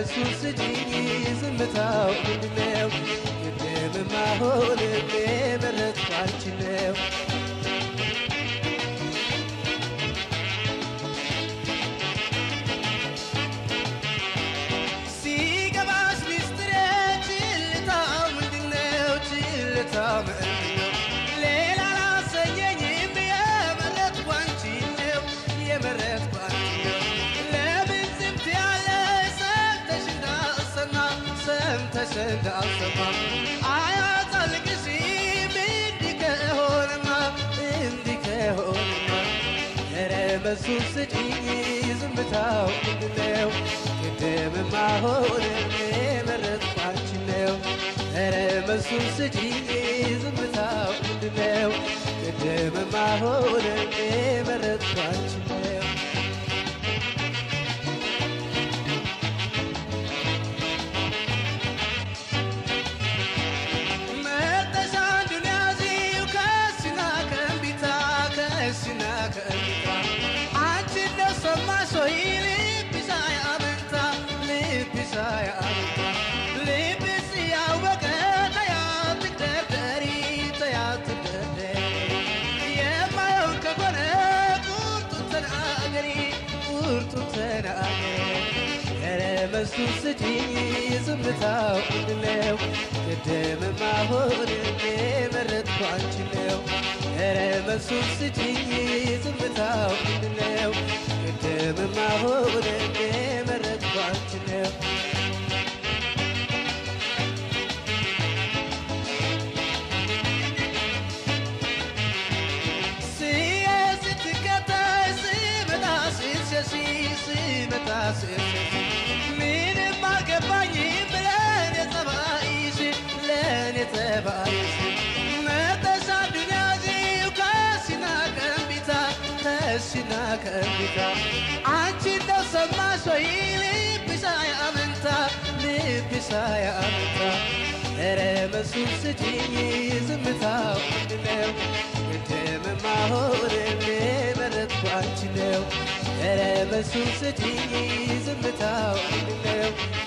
መልሱ ስጪኝ ዝምታው ምንድነው? ቅድምማ ሆንም የመረጥኩ አንቺን ነው። ሲገባሽ ሚስጥሬ ችልታው ምንድነው? ችልታው ምንድነው? ሌላ ላሰኘኝም የመረጥኩ አንቺን ነው። የመረጥኩ አንቺን ነው። ለምን ዝም ትያለሽ? ሰምተሽ እንዳልሰማ ሰምተሽ እንዳልሰማ አያጣልቅሽም እንዲህ ከሆነማ እንዲህ ከሆነማ ኧረ መልሱን ስጪኝ ዝምታው ምንድነው? ቅድምማ ሆንም የመረጥኩ አንቺን ነው። ኧረ መልሱን ስጪኝ ዝምታው ምንድነው? ቅድምማ ሆንም የመረጥኩ አንቺን ነው። መጠሽ አንዱን ያዢው ከእሲና ከእምቢታ ከእሲና ከእምቢታ አንቺን ነው ሰማሽ ወይ ልብሽ አያመንታ ልብሽ አያመንታ ልብሽ ያወቀ ተይ አትግደርደሪ ተይ አትግደርደሪ የማይሆን ከሆነ ቁርጡን ተናገሪ ቁርጡን ተናገሪ ኧረ መልሱን ስጪኝ ዝምታው ምንድነው? ቅድምማ ሆንም የመረጥኩ አንቺን ነው። ኧረ መልሱን ስጪኝ ዝምታው ምንድነው? ቅድምማ ሆንም የመረጥኩ አንቺን ነው። ስሄድ ስትከተይ ስመጣ ስትሸሺ ስመጣ ስትሸሺ ምንም አልገባኝም ለኔ ጠባይሽ ለኔ ጠባይሽ መጠሽ አንዱን ያዢው ከእሲና ከእምቢታ ከእሲና ከእምቢታ አንቺን ነው ሰማሽ ወይ ልብሽ አያመንታ ልብሽ አያመንታ ኧረ መልሱን ስጪኝ ዝምታው ምንድነው? ቅድምማ ሆንም የመረጥኩ አንቺን ነው። ኧረ መልሱን ስጪኝ ዝምታው ምንድነው?